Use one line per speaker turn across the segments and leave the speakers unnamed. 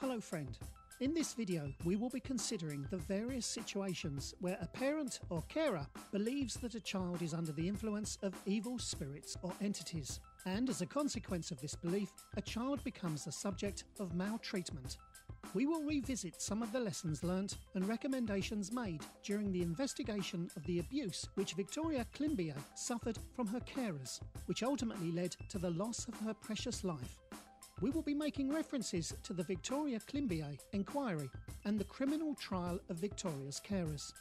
Hello friend. In this video we will be considering the various situations where a parent or carer believes that a child is under the influence of evil spirits or entities, and as a consequence of this belief, a child becomes the subject of maltreatment. We will revisit some of the lessons learnt and recommendations made during the investigation of the abuse which Victoria Climbié suffered from her carers, which ultimately led to the loss of her precious life. We will be making references to the Victoria Climbié inquiry and the criminal trial of Victoria's carers.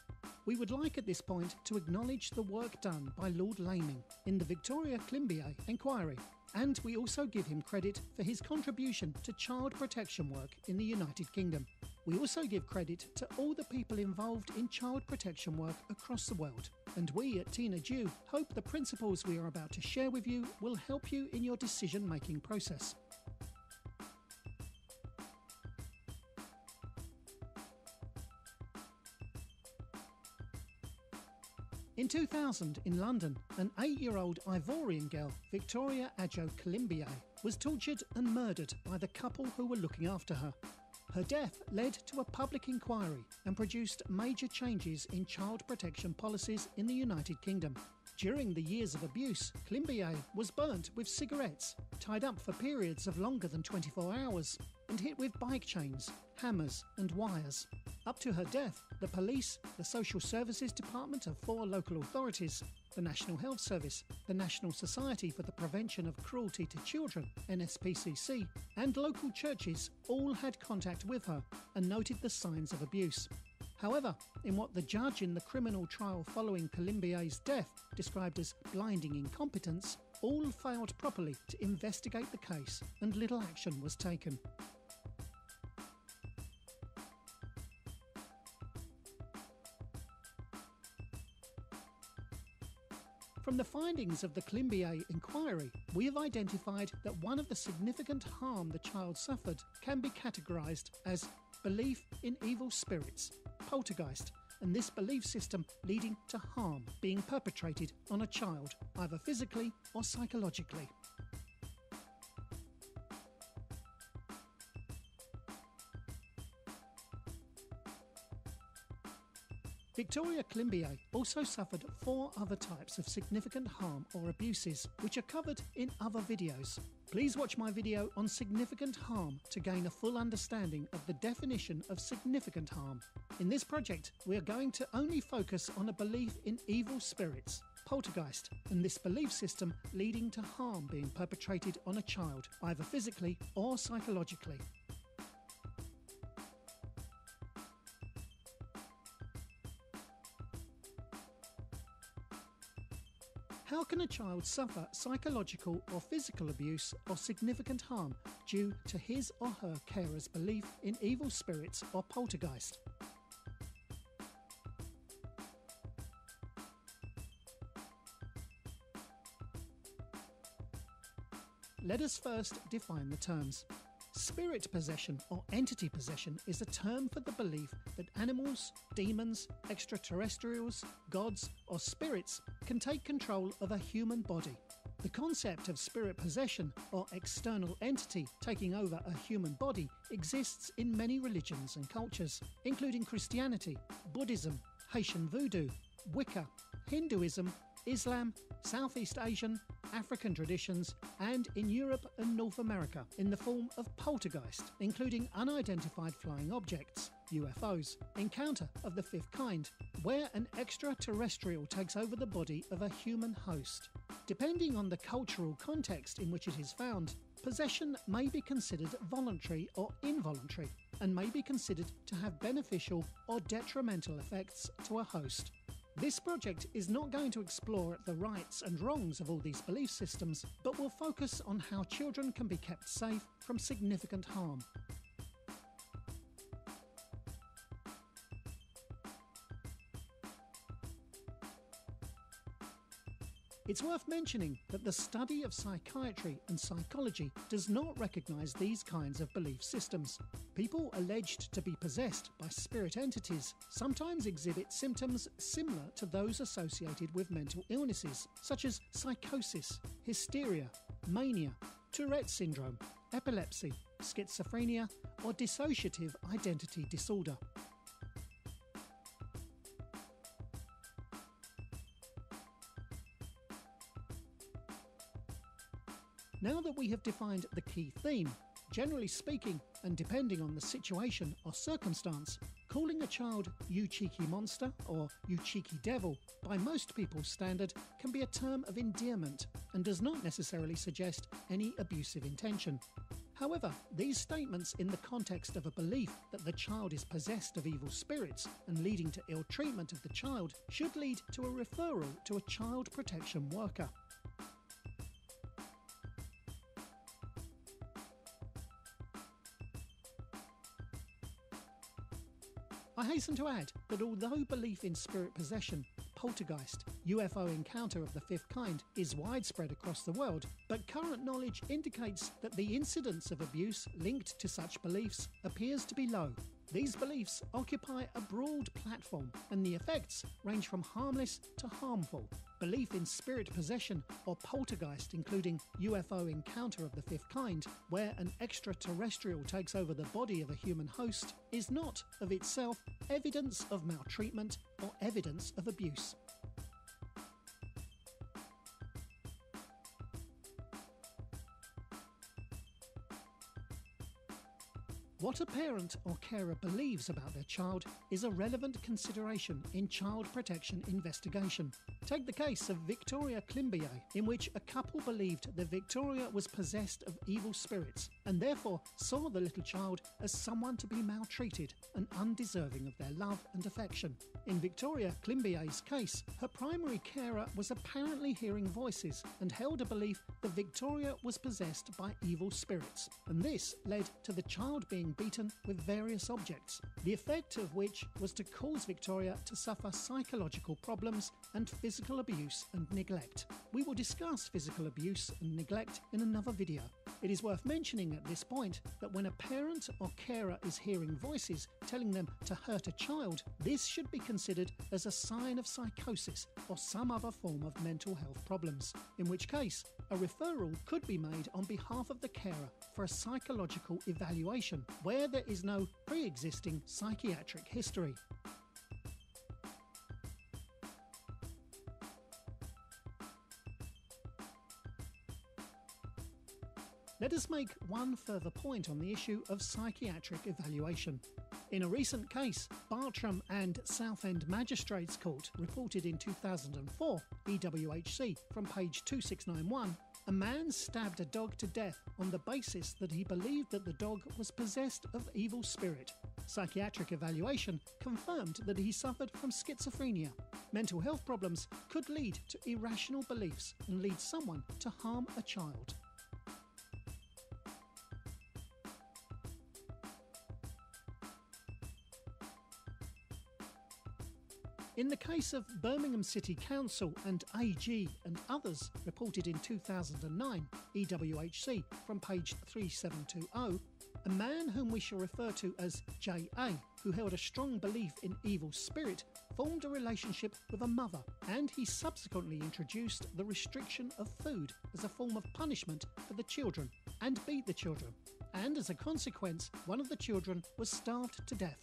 We would like at this point to acknowledge the work done by Lord Laming in the Victoria Climbié inquiry, and we also give him credit for his contribution to child protection work in the United Kingdom. We also give credit to all the people involved in child protection work across the world. And we at Tina Dew hope the principles we are about to share with you will help you in your decision-making process. In 2000, in London, an 8-year-old Ivorian girl, Victoria Adjo Climbié, was tortured and murdered by the couple who were looking after her. Her death led to a public inquiry and produced major changes in child protection policies in the United Kingdom. During the years of abuse, Climbié was burnt with cigarettes, tied up for periods of longer than 24 hours, and hit with bike chains, hammers and wires. Up to her death, the police, the Social Services Department of 4 local authorities, the National Health Service, the National Society for the Prevention of Cruelty to Children, NSPCC, and local churches all had contact with her and noted the signs of abuse. However, in what the judge in the criminal trial following Climbié's death described as blinding incompetence, all failed properly to investigate the case and little action was taken. From the findings of the Climbié inquiry, we have identified that one of the significant harm the child suffered can be categorised as belief in evil spirits, poltergeist, and this belief system leading to harm being perpetrated on a child, either physically or psychologically. Victoria Climbié also suffered 4 other types of significant harm or abuses, which are covered in other videos. Please watch my video on significant harm to gain a full understanding of the definition of significant harm. In this project, we are going to only focus on a belief in evil spirits, poltergeist, and this belief system leading to harm being perpetrated on a child, either physically or psychologically. How can a child suffer psychological or physical abuse or significant harm due to his or her carer's belief in evil spirits or poltergeist? Let us first define the terms. Spirit possession or entity possession is a term for the belief that animals, demons, extraterrestrials, gods or spirits can take control of a human body. The concept of spirit possession or external entity taking over a human body exists in many religions and cultures, including Christianity, Buddhism, Haitian Voodoo, Wicca, Hinduism, Islam, Southeast Asian, African traditions, and in Europe and North America in the form of poltergeist, including unidentified flying objects, UFOs, encounter of the 5th kind, where an extraterrestrial takes over the body of a human host. Depending on the cultural context in which it is found, possession may be considered voluntary or involuntary, and may be considered to have beneficial or detrimental effects to a host. This project is not going to explore the rights and wrongs of all these belief systems, but will focus on how children can be kept safe from significant harm. It's worth mentioning that the study of psychiatry and psychology does not recognise these kinds of belief systems. People alleged to be possessed by spirit entities sometimes exhibit symptoms similar to those associated with mental illnesses, such as psychosis, hysteria, mania, Tourette syndrome, epilepsy, schizophrenia, or dissociative identity disorder. Now that we have defined the key theme, generally speaking, and depending on the situation or circumstance, calling a child "you cheeky monster" or "you cheeky devil" by most people's standard can be a term of endearment and does not necessarily suggest any abusive intention. However, these statements in the context of a belief that the child is possessed of evil spirits and leading to ill treatment of the child should lead to a referral to a child protection worker. I hasten to add that although belief in spirit possession, poltergeist, UFO encounter of the fifth kind is widespread across the world, but current knowledge indicates that the incidence of abuse linked to such beliefs appears to be low. These beliefs occupy a broad platform, and the effects range from harmless to harmful. Belief in spirit possession or poltergeist, including UFO encounter of the fifth kind, where an extraterrestrial takes over the body of a human host, is not, of itself, evidence of maltreatment or evidence of abuse. What a parent or carer believes about their child is a relevant consideration in child protection investigation. Take the case of Victoria Climbier, in which a couple believed that Victoria was possessed of evil spirits and therefore saw the little child as someone to be maltreated and undeserving of their love and affection. In Victoria Climbier's case, her primary carer was apparently hearing voices and held a belief that Victoria was possessed by evil spirits, and this led to the child being beaten with various objects, the effect of which was to cause Victoria to suffer psychological problems and physical abuse and neglect. We will discuss physical abuse and neglect in another video. It is worth mentioning at this point that when a parent or carer is hearing voices telling them to hurt a child, this should be considered as a sign of psychosis or some other form of mental health problems, in which case a referral could be made on behalf of the carer for a psychological evaluation where there is no pre-existing psychiatric history. Let us make one further point on the issue of psychiatric evaluation. In a recent case, Bartram and Southend Magistrates Court reported in 2004, EWHC, from page 2691, a man stabbed a dog to death on the basis that he believed that the dog was possessed of evil spirit. Psychiatric evaluation confirmed that he suffered from schizophrenia. Mental health problems could lead to irrational beliefs and lead someone to harm a child. In the case of Birmingham City Council and AG and others reported in 2009, EWHC, from page 3720, a man whom we shall refer to as J.A., who held a strong belief in evil spirit, formed a relationship with a mother, and he subsequently introduced the restriction of food as a form of punishment for the children, and beat the children, and as a consequence, one of the children was starved to death.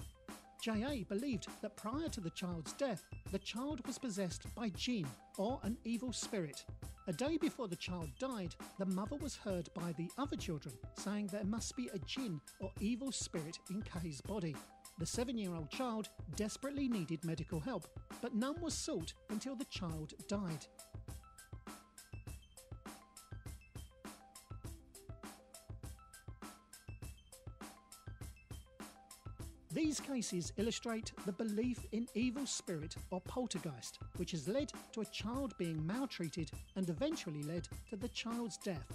J.A. believed that prior to the child's death, the child was possessed by jinn, or an evil spirit. A day before the child died, the mother was heard by the other children saying there must be a jinn or evil spirit in Kay's body. The 7-year-old child desperately needed medical help, but none was sought until the child died. These cases illustrate the belief in evil spirit or poltergeist, which has led to a child being maltreated and eventually led to the child's death.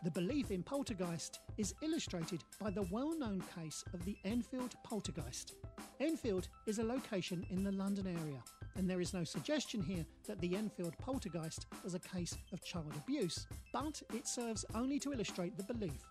The belief in poltergeist is illustrated by the well-known case of the Enfield poltergeist. Enfield is a location in the London area, and there is no suggestion here that the Enfield poltergeist was a case of child abuse, but it serves only to illustrate the belief.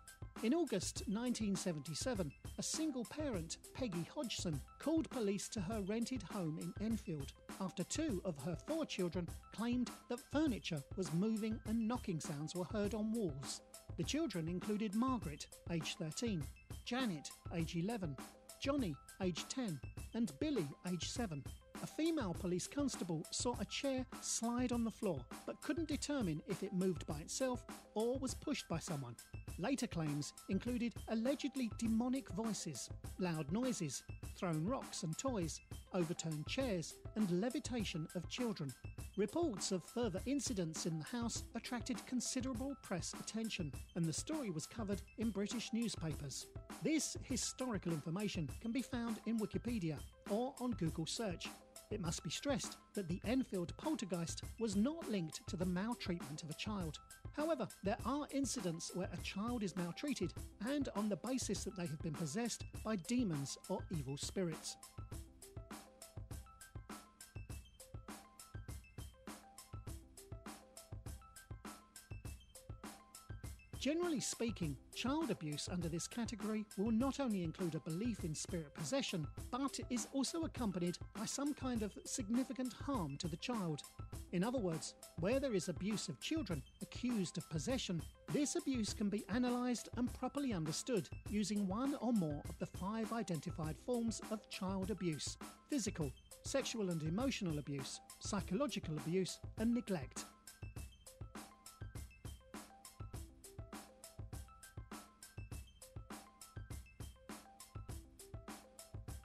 In August 1977, a single parent, Peggy Hodgson, called police to her rented home in Enfield after 2 of her 4 children claimed that furniture was moving and knocking sounds were heard on walls. The children included Margaret, age 13, Janet, age 11, Johnny, age 10, and Billy, age 7. A female police constable saw a chair slide on the floor, but couldn't determine if it moved by itself or was pushed by someone. Later claims included allegedly demonic voices, loud noises, thrown rocks and toys, overturned chairs, and levitation of children. Reports of further incidents in the house attracted considerable press attention, and the story was covered in British newspapers. This historical information can be found in Wikipedia or on Google search. It must be stressed that the Enfield poltergeist was not linked to the maltreatment of a child. However, there are incidents where a child is maltreated and on the basis that they have been possessed by demons or evil spirits. Generally speaking, child abuse under this category will not only include a belief in spirit possession, but is also accompanied by some kind of significant harm to the child. In other words, where there is abuse of children accused of possession, this abuse can be analysed and properly understood using one or more of the 5 identified forms of child abuse: physical, sexual and emotional abuse, psychological abuse, and neglect.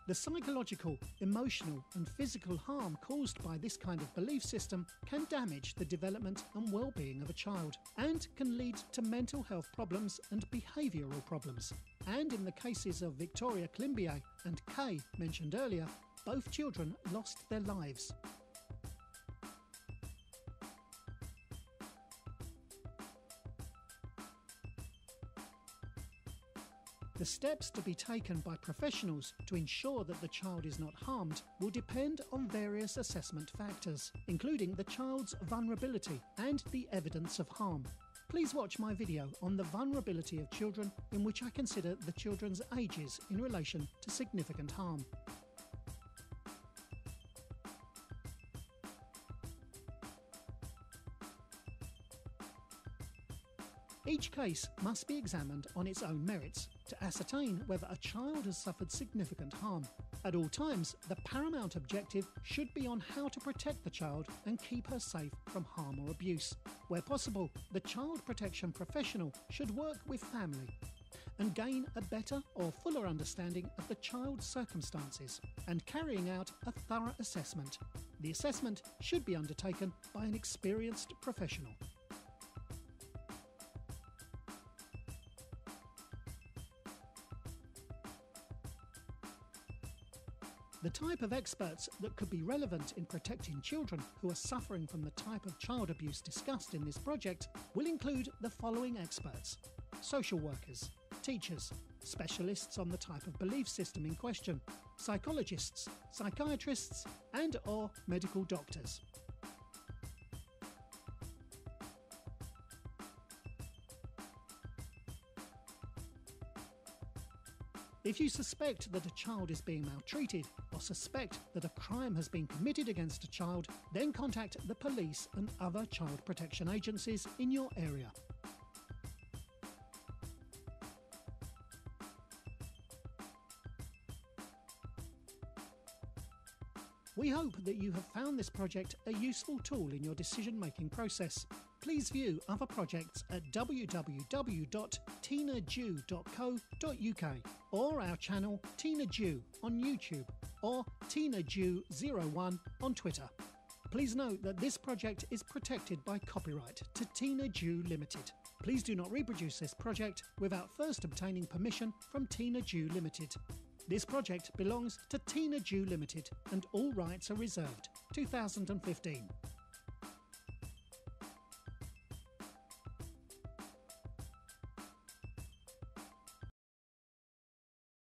The psychological, emotional and physical harm caused by this kind of belief system can damage the development and well-being of a child and can lead to mental health problems and behavioural problems. And in the cases of Victoria Climbié and Kay mentioned earlier, both children lost their lives. The steps to be taken by professionals to ensure that the child is not harmed will depend on various assessment factors, including the child's vulnerability and the evidence of harm. Please watch my video on the vulnerability of children, in which I consider the children's ages in relation to significant harm. Each case must be examined on its own merits to ascertain whether a child has suffered significant harm. At all times, the paramount objective should be on how to protect the child and keep her safe from harm or abuse. Where possible, the child protection professional should work with family and gain a better or fuller understanding of the child's circumstances and carrying out a thorough assessment. The assessment should be undertaken by an experienced professional. The type of experts that could be relevant in protecting children who are suffering from the type of child abuse discussed in this project will include the following experts: social workers, teachers, specialists on the type of belief system in question, psychologists, psychiatrists, and/or medical doctors. If you suspect that a child is being maltreated or suspect that a crime has been committed against a child, then contact the police and other child protection agencies in your area. We hope that you have found this project a useful tool in your decision-making process. Please view other projects at www.tinajew.co.uk or our channel Tina Jew on YouTube or TinaJew01 on Twitter. Please note that this project is protected by copyright to Tina Jew Limited. Please do not reproduce this project without first obtaining permission from Tina Jew Limited. This project belongs to Tina Jew Limited and all rights are reserved. 2015.